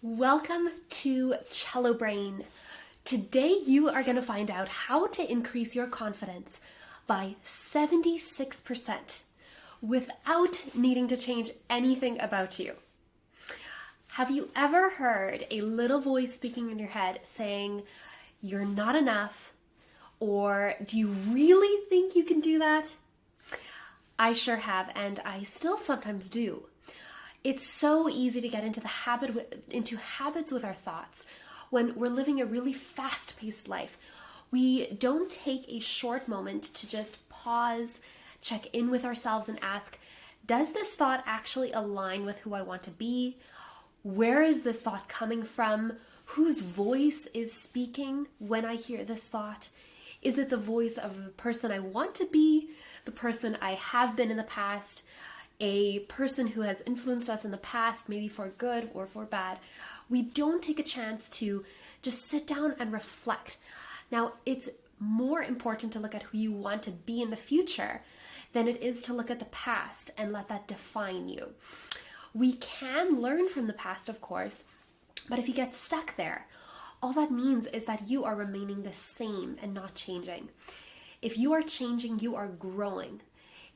Welcome to Cello Brain. Today you are going to find out how to increase your confidence by 76% without needing to change anything about you. Have you ever heard a little voice speaking in your head saying, "You're not enough," or "Do you really think you can do that?" I sure have, and I still sometimes do. It's so easy to get into habits with our thoughts when we're living a really fast-paced life. We don't take a short moment to just pause, check in with ourselves and ask, does this thought actually align with who I want to be? Where is this thought coming from? Whose voice is speaking when I hear this thought? Is it the voice of the person I want to be, the person I have been in the past, a person who has influenced us in the past, maybe for good or for bad? We don't take a chance to just sit down and reflect. Now, it's more important to look at who you want to be in the future than it is to look at the past and let that define you. We can learn from the past, of course, but if you get stuck there, all that means is that you are remaining the same and not changing. If you are changing, you are growing.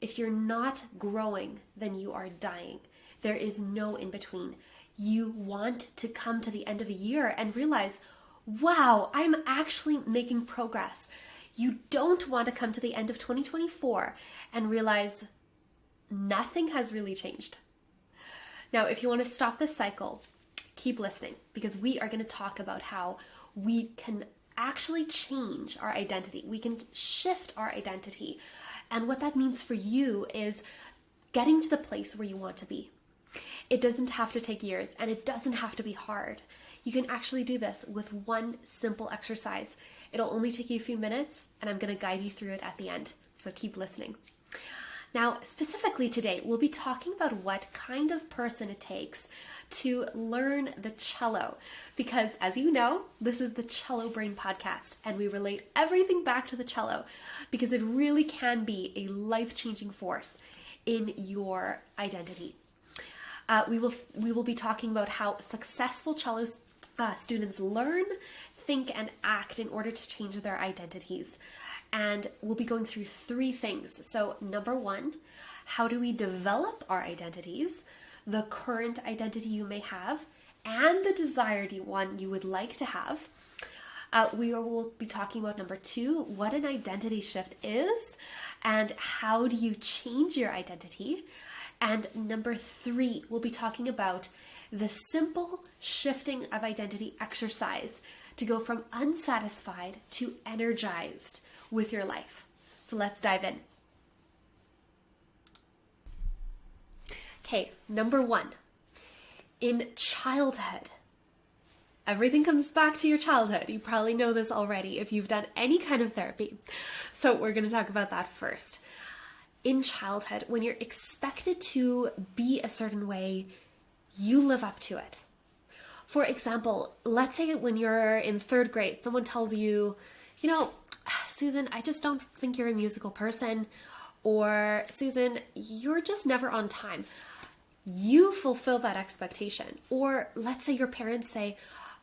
If you're not growing, then you are dying. There is no in between. You want to come to the end of a year and realize, wow, I'm actually making progress. You don't want to come to the end of 2024 and realize nothing has really changed. Now, if you want to stop this cycle, keep listening, because we are going to talk about how we can actually change our identity. We can shift our identity. And what that means for you is getting to the place where you want to be. It doesn't have to take years, and it doesn't have to be hard. You can actually do this with one simple exercise. It'll only take you a few minutes, and I'm going to guide you through it at the end. So keep listening. Now, specifically today, we'll be talking about what kind of person it takes to learn the cello, because as you know, this is the Cello Brain podcast, and we relate everything back to the cello because it really can be a life-changing force in your identity. We will be talking about how successful cello students learn, think, and act in order to change their identities. And we'll be going through three things. So number one, how do we develop our identities, the current identity you may have, and the desired one you would like to have. We will be talking about number two, what an identity shift is, and how do you change your identity. And number three, we'll be talking about the simple shifting of identity exercise to go from unsatisfied to energized with your life. So let's dive in. Okay, number one, in childhood, everything comes back to your childhood. You probably know this already if you've done any kind of therapy. So we're going to talk about that first. In childhood, when you're expected to be a certain way, you live up to it. For example, let's say when you're in third grade, someone tells you, Susan, I just don't think you're a musical person, or Susan, you're just never on time. You fulfill that expectation. Or let's say your parents say,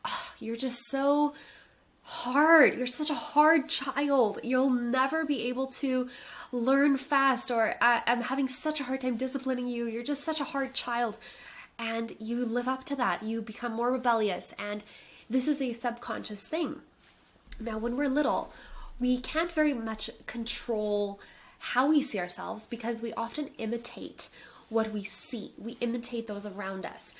oh, you're just so hard. You're such a hard child. You'll never be able to learn fast, or I'm having such a hard time disciplining you. You're just such a hard child. And you live up to that. You become more rebellious. And this is a subconscious thing. Now, when we're little, we can't very much control how we see ourselves because we often imitate what we see. We imitate those around us,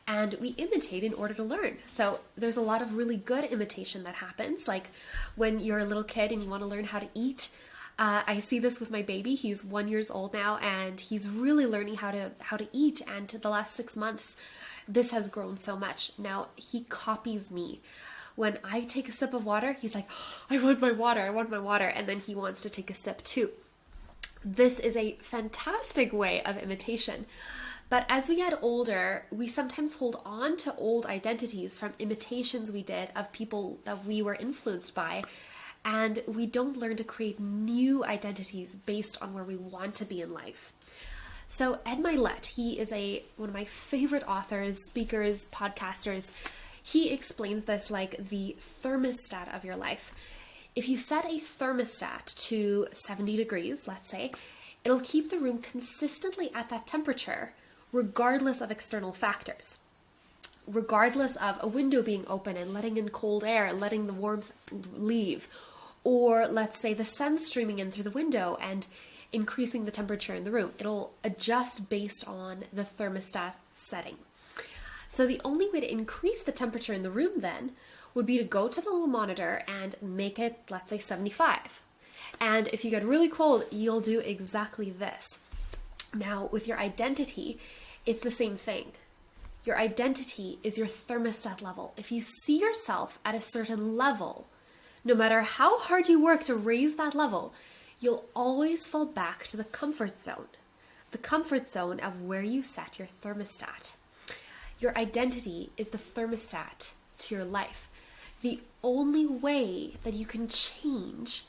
and we imitate in order to learn. So there's a lot of really good imitation that happens, like when you're a little kid and you want to learn how to eat. I see this with my baby. He's 1 year old now, and he's really learning how to eat. And the last 6 months, this has grown so much. Now he copies me. When I take a sip of water, he's like, I want my water. And then he wants to take a sip too. This is a fantastic way of imitation. But as we get older, we sometimes hold on to old identities from imitations we did of people that we were influenced by. And we don't learn to create new identities based on where we want to be in life. So Ine-Wilme, he is one of my favorite authors, speakers, podcasters. He explains this like the thermostat of your life. If you set a thermostat to 70 degrees, let's say, it'll keep the room consistently at that temperature, regardless of external factors. Regardless of a window being open and letting in cold air, letting the warmth leave, or let's say the sun streaming in through the window and increasing the temperature in the room. It'll adjust based on the thermostat setting. So the only way to increase the temperature in the room then would be to go to the little monitor and make it, let's say, 75. And if you get really cold, you'll do exactly this. Now, with your identity, it's the same thing. Your identity is your thermostat level. If you see yourself at a certain level, no matter how hard you work to raise that level, you'll always fall back to the comfort zone of where you set your thermostat. Your identity is the thermostat to your life. The only way that you can change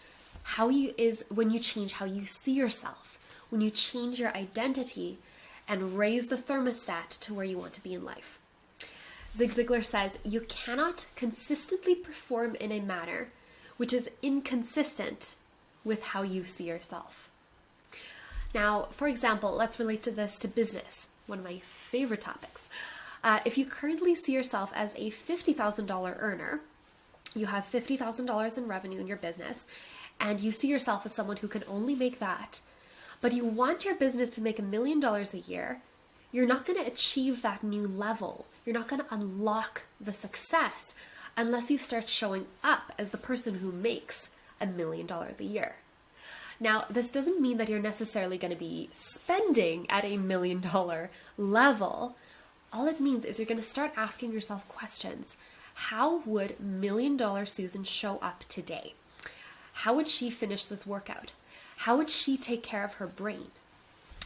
when you change how you see yourself, when you change your identity and raise the thermostat to where you want to be in life. Zig Ziglar says, you cannot consistently perform in a manner which is inconsistent with how you see yourself. Now, for example, let's relate this to business, one of my favorite topics. If you currently see yourself as a $50,000 earner, you have $50,000 in revenue in your business, and you see yourself as someone who can only make that, but you want your business to make $1 million a year, you're not going to achieve that new level. You're not going to unlock the success unless you start showing up as the person who makes $1 million a year. Now, this doesn't mean that you're necessarily going to be spending at $1 million level. All it means is you're going to start asking yourself questions. How would $1 million Susan show up today? How would she finish this workout? How would she take care of her brain?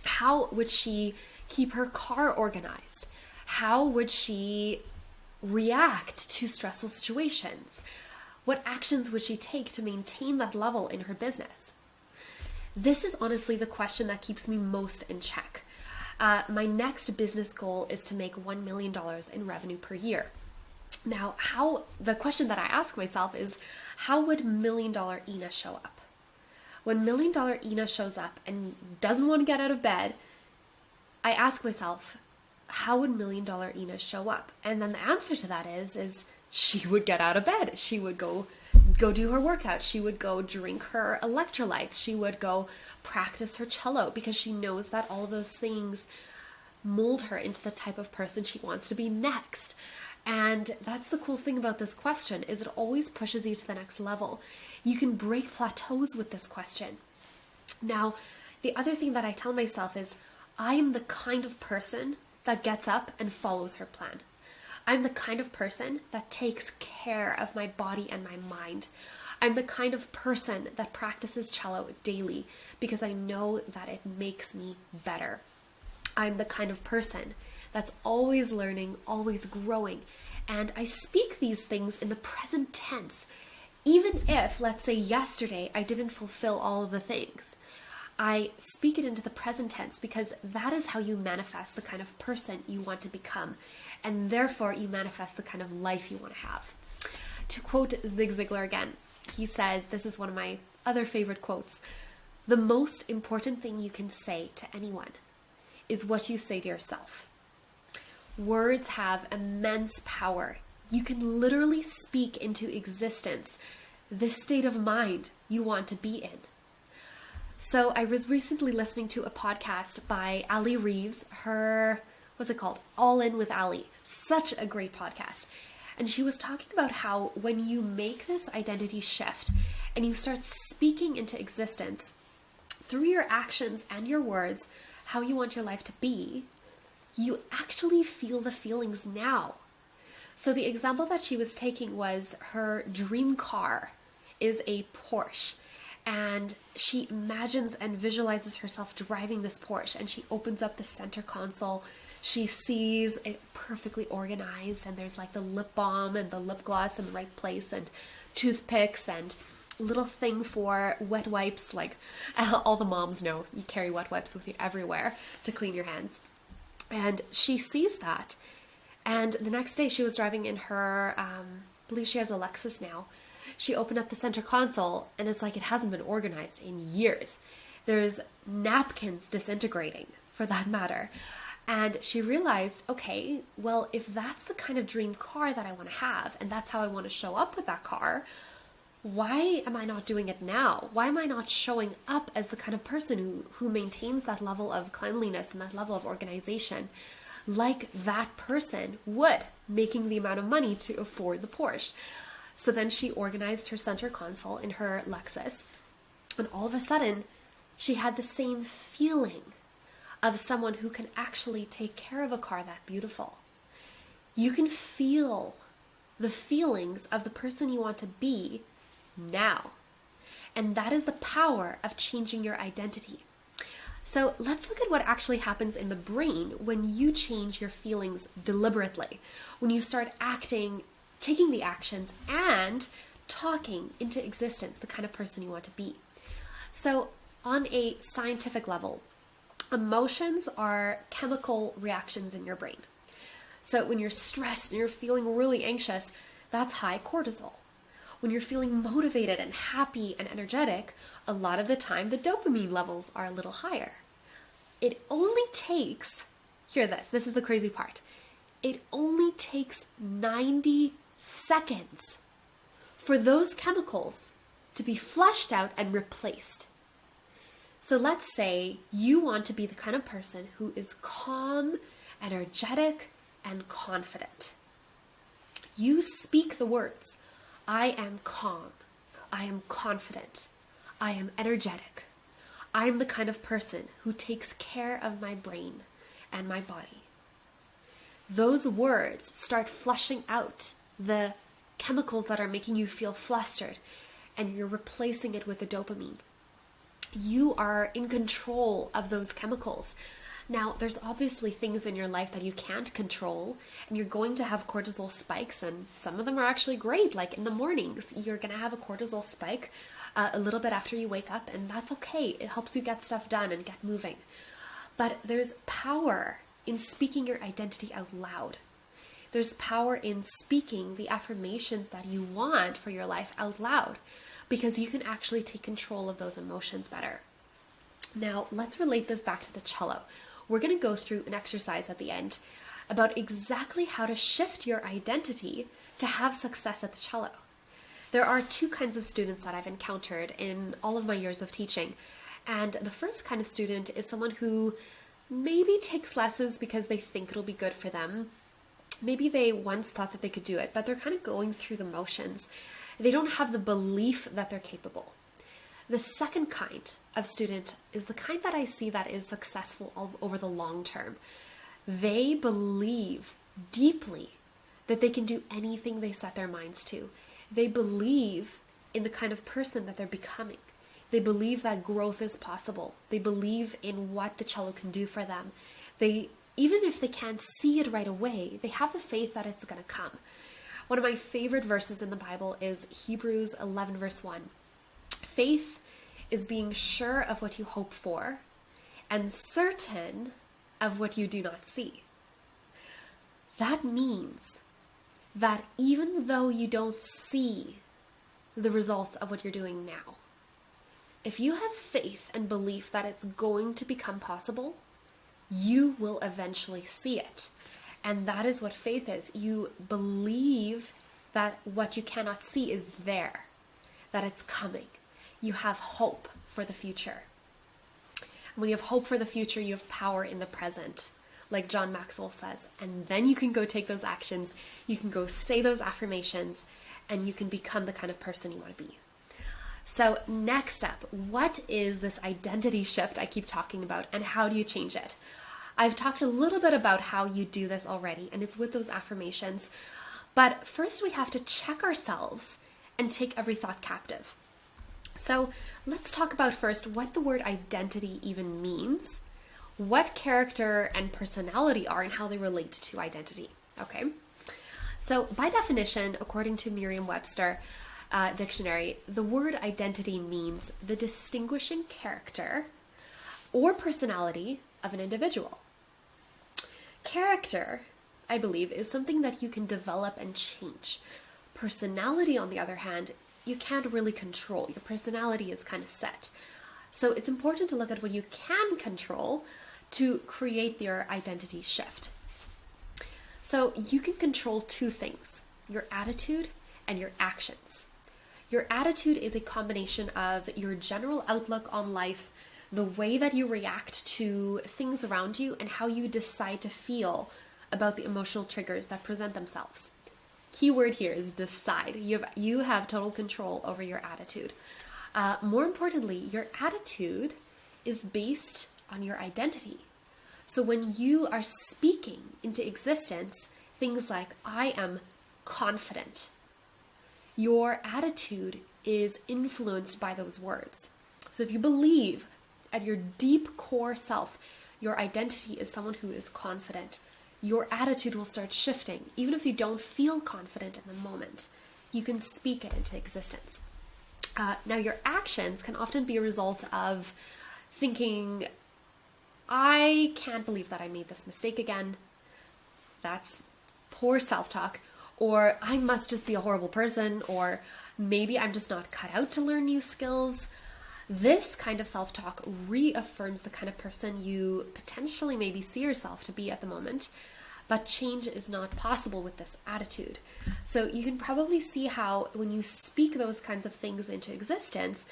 How would she keep her car organized? How would she react to stressful situations? What actions would she take to maintain that level in her business? This is honestly the question that keeps me most in check. My next business goal is to make $1 million in revenue per year. Now, the question that I ask myself is, how would $1 million Ina show up? When $1 million Ina shows up and doesn't want to get out of bed, I ask myself, how would $1 million Ina show up? And then the answer to that is she would get out of bed. She would go do her workout. She would go drink her electrolytes. She would go practice her cello because she knows that all of those things mold her into the type of person she wants to be next. And that's the cool thing about this question, is it always pushes you to the next level. You can break plateaus with this question. Now, the other thing that I tell myself is, I am the kind of person that gets up and follows her plan. I'm the kind of person that takes care of my body and my mind. I'm the kind of person that practices cello daily because I know that it makes me better. I'm the kind of person that's always learning, always growing. And I speak these things in the present tense. Even if, let's say yesterday, I didn't fulfill all of the things, I speak it into the present tense because that is how you manifest the kind of person you want to become. And therefore, you manifest the kind of life you want to have. To quote Zig Ziglar again, he says, this is one of my other favorite quotes, the most important thing you can say to anyone is what you say to yourself. Words have immense power. You can literally speak into existence the state of mind you want to be in. So I was recently listening to a podcast by Ali Reeves, what's it called? All In with Ali. Such a great podcast. And she was talking about how when you make this identity shift and you start speaking into existence through your actions and your words, how you want your life to be, you actually feel the feelings now. So the example that she was taking was her dream car is a Porsche. And she imagines and visualizes herself driving this Porsche, and she opens up the center console. She sees it perfectly organized, and there's like the lip balm and the lip gloss in the right place, and toothpicks and little thing for wet wipes. Like all the moms know, you carry wet wipes with you everywhere to clean your hands. And she sees that. And the next day she was driving in her, I believe she has a Lexus now. She opened up the center console and it's like it hasn't been organized in years. There's napkins disintegrating, for that matter. And she realized, okay, well, if that's the kind of dream car that I want to have, and that's how I want to show up with that car, why am I not doing it now? Why am I not showing up as the kind of person who maintains that level of cleanliness and that level of organization like that person would, making the amount of money to afford the Porsche? So then she organized her center console in her Lexus, and all of a sudden, she had the same feeling of someone who can actually take care of a car that beautiful. You can feel the feelings of the person you want to be now. And that is the power of changing your identity. So let's look at what actually happens in the brain when you change your feelings deliberately, when you start acting, taking the actions, and talking into existence the kind of person you want to be. So on a scientific level, emotions are chemical reactions in your brain. So when you're stressed and you're feeling really anxious, that's high cortisol. When you're feeling motivated and happy and energetic, a lot of the time the dopamine levels are a little higher. It only takes, hear this is the crazy part, it only takes 90 seconds for those chemicals to be flushed out and replaced. So let's say you want to be the kind of person who is calm, energetic, and confident. You speak the words, I am calm, I am confident, I am energetic. I'm the kind of person who takes care of my brain and my body. Those words start flushing out the chemicals that are making you feel flustered, and you're replacing it with the dopamine. You are in control of those chemicals. Now, there's obviously things in your life that you can't control, and you're going to have cortisol spikes, and some of them are actually great. Like in the mornings, you're going to have a cortisol spike a little bit after you wake up, and that's okay. It helps you get stuff done and get moving. But there's power in speaking your identity out loud. There's power in speaking the affirmations that you want for your life out loud, because you can actually take control of those emotions better. Now, let's relate this back to the cello. We're going to go through an exercise at the end about exactly how to shift your identity to have success at the cello. There are two kinds of students that I've encountered in all of my years of teaching. And the first kind of student is someone who maybe takes lessons because they think it'll be good for them. Maybe they once thought that they could do it, but they're kind of going through the motions. They don't have the belief that they're capable. The second kind of student is the kind that I see that is successful over the long term. They believe deeply that they can do anything they set their minds to. They believe in the kind of person that they're becoming. They believe that growth is possible. They believe in what the cello can do for them. Even if they can't see it right away, they have the faith that it's going to come. One of my favorite verses in the Bible is Hebrews 11 verse 1. Faith is being sure of what you hope for and certain of what you do not see. That means that even though you don't see the results of what you're doing now, if you have faith and belief that it's going to become possible, you will eventually see it. And that is what faith is. You believe that what you cannot see is there, that it's coming. You have hope for the future. And when you have hope for the future, you have power in the present, like John Maxwell says. And then you can go take those actions, you can go say those affirmations, and you can become the kind of person you want to be. So next up, what is this identity shift I keep talking about, and how do you change it? I've talked a little bit about how you do this already, and it's with those affirmations. But first we have to check ourselves and take every thought captive. So let's talk about first what the word identity even means, what character and personality are, and how they relate to identity. Okay? So by definition, according to Merriam-Webster, dictionary, the word identity means the distinguishing character or personality of an individual. Character, I believe, is something that you can develop and change. Personality, on the other hand, you can't really control. Your personality is kind of set. So it's important to look at what you can control to create your identity shift. So you can control two things, your attitude and your actions. Your attitude is a combination of your general outlook on life, the way that you react to things around you, and how you decide to feel about the emotional triggers that present themselves. Key word here is decide. You have total control over your attitude. More importantly, your attitude is based on your identity. So when you are speaking into existence, things like, I am confident, your attitude is influenced by those words. So if you believe at your deep core self, your identity is someone who is confident, your attitude will start shifting. Even if you don't feel confident in the moment, you can speak it into existence. Now, your actions can often be a result of thinking, I can't believe that I made this mistake again. That's poor self-talk. Or I must just be a horrible person. Or maybe I'm just not cut out to learn new skills. This kind of self-talk reaffirms the kind of person you potentially maybe see yourself to be at the moment, but change is not possible with this attitude. So you can probably see how when you speak those kinds of things into existence,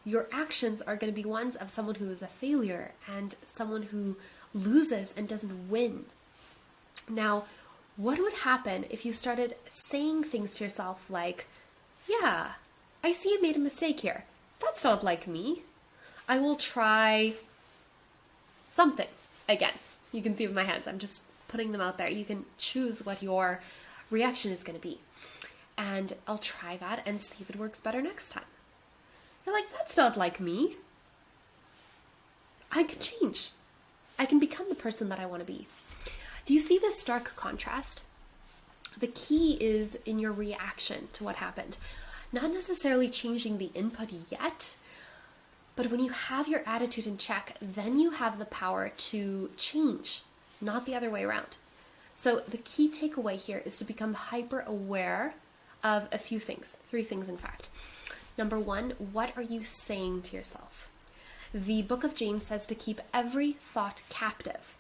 your actions are going to be ones of someone who is a failure and someone who loses and doesn't win. Now, what would happen if you started saying things to yourself like, yeah, I see I made a mistake here. That's not like me. I will try something again. You can see with my hands, I'm just putting them out there. You can choose what your reaction is going to be. And I'll try that and see if it works better next time. You're like, that's not like me. I can change. I can become the person that I want to be. Do you see this stark contrast? The key is in your reaction to what happened. Not necessarily changing the input yet, but when you have your attitude in check, then you have the power to change, not the other way around. So the key takeaway here is to become hyper aware of a few things, 3 things in fact. Number 1, what are you saying to yourself? The book of James says to keep every thought captive.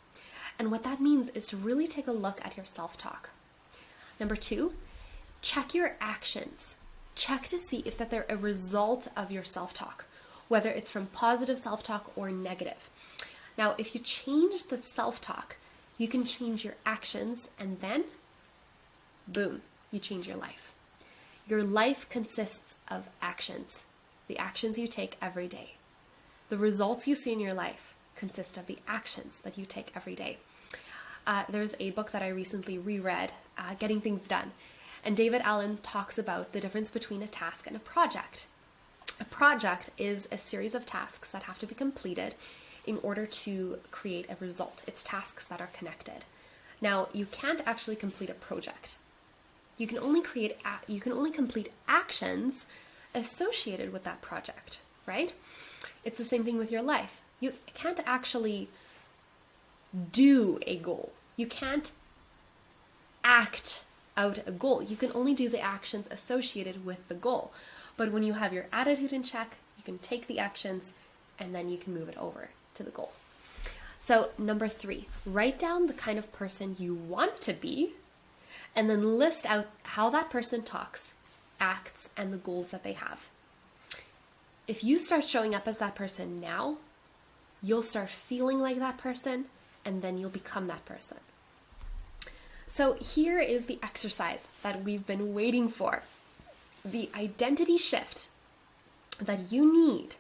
And what that means is to really take a look at your self-talk. Number 2, check your actions. Check to see if that they're a result of your self-talk, whether it's from positive self-talk or negative. Now, if you change the self-talk, you can change your actions, and then, boom, you change your life. Your life consists of actions, the actions you take every day. The results you see in your life consist of the actions that you take every day. There's a book that I recently reread, Getting Things Done, and David Allen talks about the difference between a task and a project. A project is a series of tasks that have to be completed in order to create a result. It's tasks that are connected. Now, you can't actually complete a project. You can only complete actions associated with that project, right? It's the same thing with your life. You can't actually do a goal. You can't act out a goal. You can only do the actions associated with the goal. But when you have your attitude in check, you can take the actions and then you can move it over to the goal. So number 3, write down the kind of person you want to be and then list out how that person talks, acts, and the goals that they have. If you start showing up as that person now, you'll start feeling like that person, and then you'll become that person. So here is the exercise that we've been waiting for. The identity shift that you need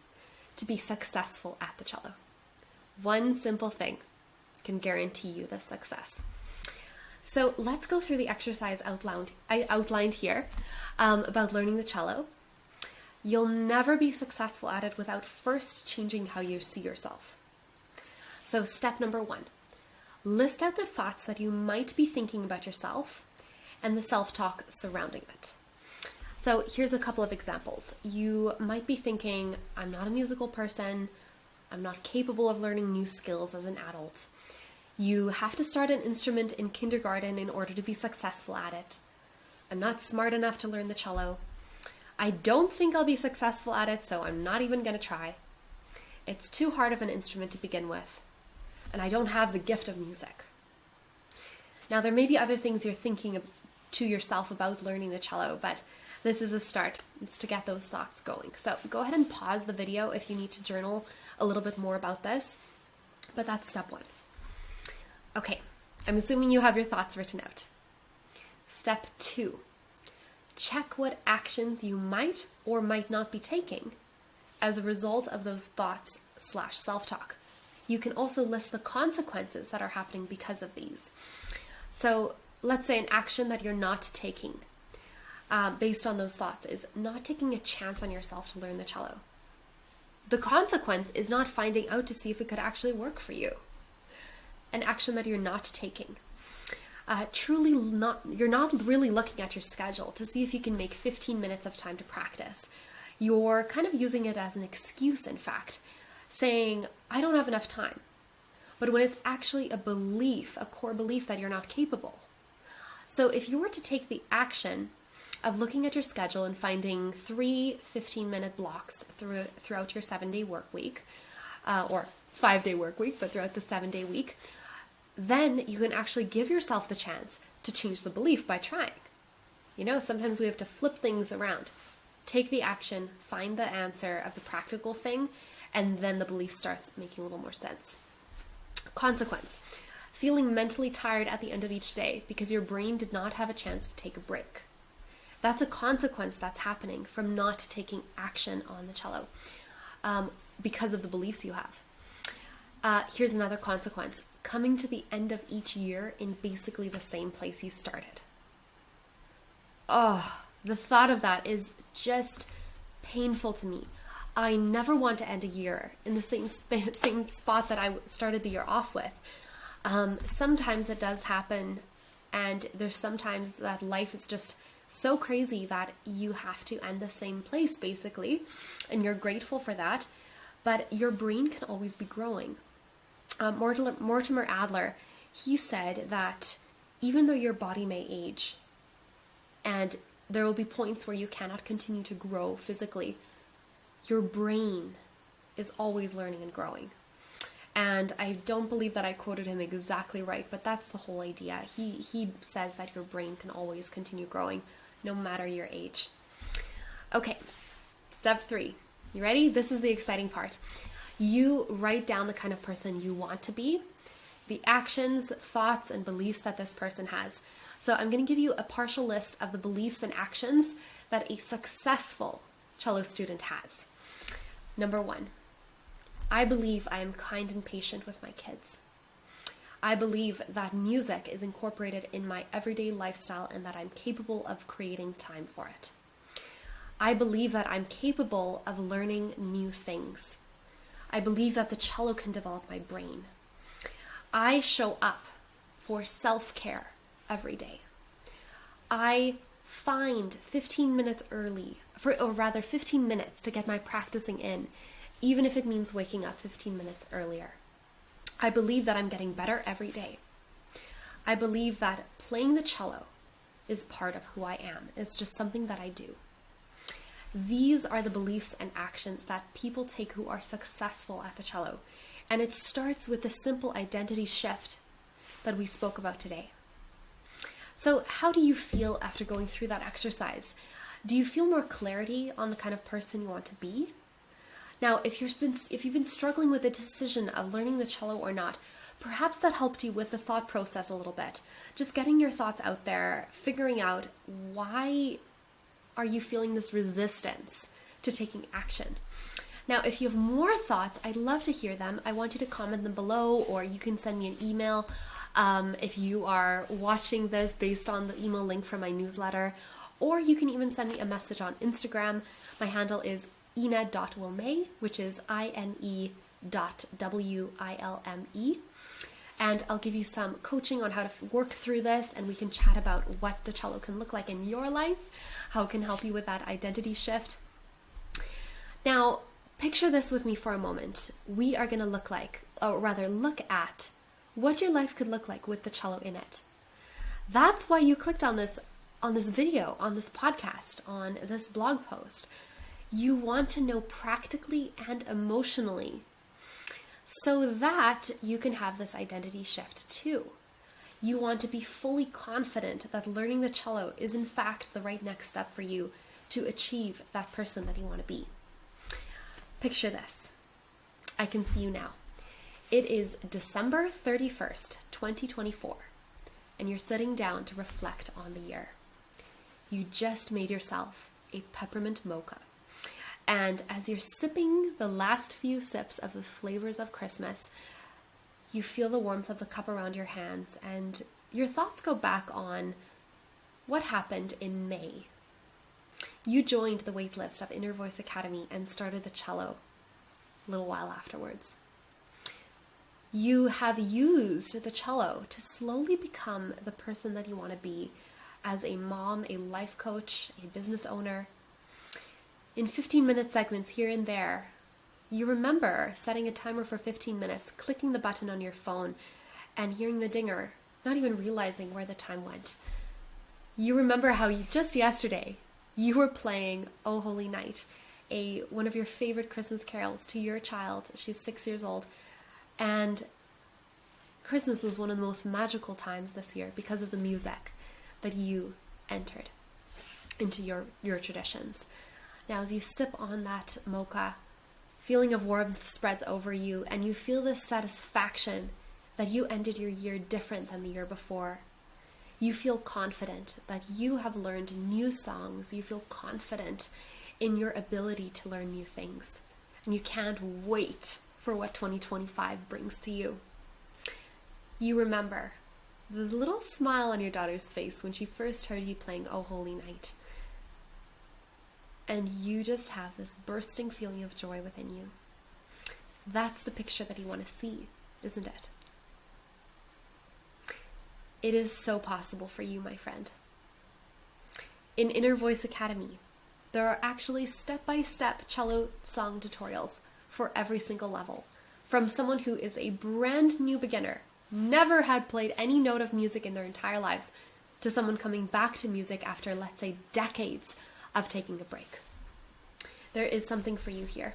to be successful at the cello. One simple thing can guarantee you the success. So let's go through the exercise I outlined here about learning the cello. You'll never be successful at it without first changing how you see yourself. So step number 1, list out the thoughts that you might be thinking about yourself and the self-talk surrounding it. So here's a couple of examples. You might be thinking, I'm not a musical person. I'm not capable of learning new skills as an adult. You have to start an instrument in kindergarten in order to be successful at it. I'm not smart enough to learn the cello. I don't think I'll be successful at it, so I'm not even going to try. It's too hard of an instrument to begin with, and I don't have the gift of music. Now, there may be other things you're thinking of to yourself about learning the cello, but this is a start. It's to get those thoughts going. So go ahead and pause the video if you need to journal a little bit more about this, but that's step one. Okay, I'm assuming you have your thoughts written out. Step two, check what actions you might or might not be taking as a result of those thoughts / self-talk. You can also list the consequences that are happening because of these. So let's say an action that you're not taking based on those thoughts is not taking a chance on yourself to learn the cello. The consequence is not finding out to see if it could actually work for you. An action that you're not taking. You're not really looking at your schedule to see if you can make 15 minutes of time to practice. You're kind of using it as an excuse, in fact, saying, I don't have enough time. But when it's actually a belief, a core belief that you're not capable. So if you were to take the action of looking at your schedule and finding 3 15-minute blocks throughout your 7-day work week, or 5-day work week, but throughout the 7-day week, then you can actually give yourself the chance to change the belief by trying. You know, sometimes we have to flip things around. Take the action, find the answer of the practical thing, and then the belief starts making a little more sense. Consequence. Feeling mentally tired at the end of each day because your brain did not have a chance to take a break. That's a consequence that's happening from not taking action on the cello because of the beliefs you have. Here's another consequence. Coming to the end of each year in basically the same place you started. Oh, the thought of that is just painful to me. I never want to end a year in the same spot that I started the year off with. Sometimes it does happen, and there's sometimes that life is just so crazy that you have to end the same place, basically, and you're grateful for that, but your brain can always be growing. Mortimer Adler, he said that even though your body may age, and there will be points where you cannot continue to grow physically, your brain is always learning and growing. And I don't believe that I quoted him exactly right, but that's the whole idea. He says that your brain can always continue growing, no matter your age. Okay, step 3. You ready? This is the exciting part. You write down the kind of person you want to be, the actions, thoughts, and beliefs that this person has. So I'm going to give you a partial list of the beliefs and actions that a successful cello student has. Number 1, I believe I am kind and patient with my kids. I believe that music is incorporated in my everyday lifestyle and that I'm capable of creating time for it. I believe that I'm capable of learning new things. I believe that the cello can develop my brain. I show up for self-care every day. I find 15 minutes early, or rather 15 minutes to get my practicing in, even if it means waking up 15 minutes earlier. I believe that I'm getting better every day. I believe that playing the cello is part of who I am. It's just something that I do. These are the beliefs and actions that people take who are successful at the cello. And it starts with the simple identity shift that we spoke about today. So how do you feel after going through that exercise? Do you feel more clarity on the kind of person you want to be? Now, if you've been struggling with the decision of learning the cello or not, perhaps that helped you with the thought process a little bit. Just getting your thoughts out there, figuring out why are you feeling this resistance to taking action. Now, if you have more thoughts, I'd love to hear them. I want you to comment them below, or you can send me an email if you are watching this based on the email link from my newsletter, or you can even send me a message on Instagram. My handle is Ine.Wilme, which is INE.WILME. and I'll give you some coaching on how to work through this, and we can chat about what the cello can look like in your life, how it can help you with that identity shift. Now, picture this with me for a moment. We are going to look at what your life could look like with the cello in it. That's why you clicked on this video, on this podcast, on this blog post. You want to know practically and emotionally so that you can have this identity shift too. You want to be fully confident that learning the cello is in fact the right next step for you to achieve that person that you want to be. Picture this. I can see you now. It is December 31st, 2024, and you're sitting down to reflect on the year. You just made yourself a peppermint mocha. And as you're sipping the last few sips of the flavors of Christmas, you feel the warmth of the cup around your hands, and your thoughts go back on what happened in May. You joined the waitlist of Inner Voice Academy and started the cello a little while afterwards. You have used the cello to slowly become the person that you want to be as a mom, a life coach, a business owner. In 15-minute segments here and there, you remember setting a timer for 15 minutes, clicking the button on your phone, and hearing the dinger, not even realizing where the time went. You remember how just yesterday, you were playing Oh Holy Night, one of your favorite Christmas carols to your child. She's 6 years old. And Christmas was one of the most magical times this year because of the music that you entered into your traditions. Now, as you sip on that mocha, feeling of warmth spreads over you, and you feel this satisfaction that you ended your year different than the year before. You feel confident that you have learned new songs. You feel confident in your ability to learn new things. And you can't wait for what 2025 brings to you. You remember the little smile on your daughter's face when she first heard you playing Oh Holy Night. And you just have this bursting feeling of joy within you. That's the picture that you want to see, isn't it? It is so possible for you, my friend. In Inner Voice Academy, there are actually step-by-step cello song tutorials for every single level. From someone who is a brand new beginner, never had played any note of music in their entire lives, to someone coming back to music after, let's say, decades of taking a break. There is something for you here.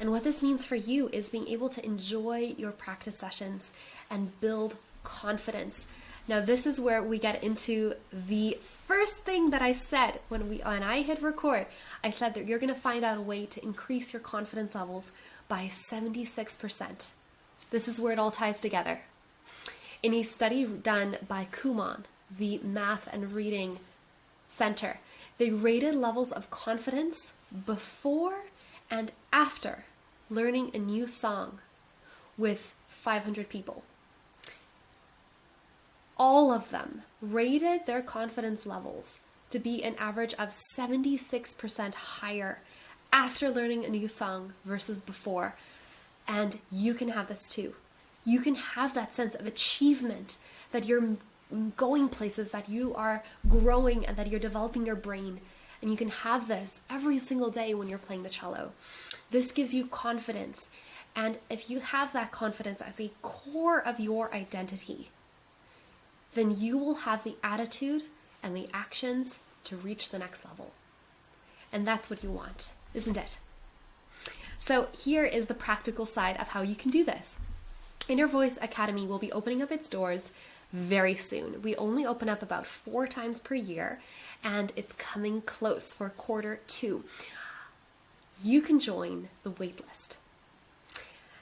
And what this means for you is being able to enjoy your practice sessions and build confidence. Now, this is where we get into the first thing that I said when I hit record. I said that you're going to find out a way to increase your confidence levels by 76%. This is where it all ties together. In a study done by Kumon, the Math and Reading Center, they rated levels of confidence before and after learning a new song with 500 people. All of them rated their confidence levels to be an average of 76% higher after learning a new song versus before. And you can have this too. You can have that sense of achievement, that you're going places, that you are growing, and that you're developing your brain. And you can have this every single day when you're playing the cello. This gives you confidence. And if you have that confidence as a core of your identity, then you will have the attitude and the actions to reach the next level. And that's what you want, isn't it? So here is the practical side of how you can do this. Inner Voice Academy will be opening up its doors very soon. We only open up about 4 times per year, and it's coming close for Q2. You can join the waitlist.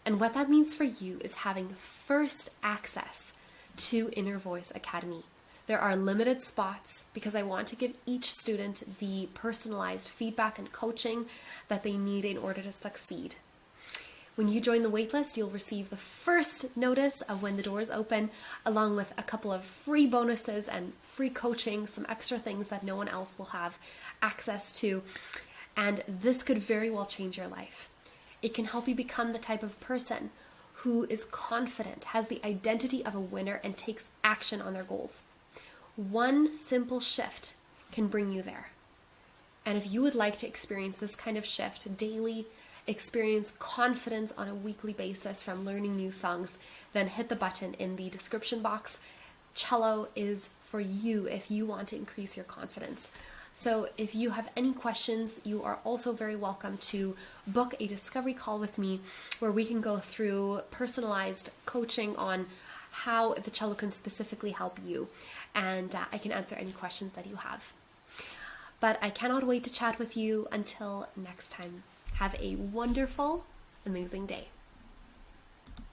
And what that means for you is having first access to Inner Voice Academy. There are limited spots because I want to give each student the personalized feedback and coaching that they need in order to succeed. When you join the waitlist, you'll receive the first notice of when the doors open, along with a couple of free bonuses and free coaching, some extra things that no one else will have access to. And this could very well change your life. It can help you become the type of person who is confident, has the identity of a winner, and takes action on their goals. One simple shift can bring you there. And if you would like to experience this kind of shift daily, experience confidence on a weekly basis from learning new songs, then hit the button in the description box. Cello is for you if you want to increase your confidence. So if you have any questions, you are also very welcome to book a discovery call with me where we can go through personalized coaching on how the cello can specifically help you. And I can answer any questions that you have. But I cannot wait to chat with you until next time. Have a wonderful, amazing day.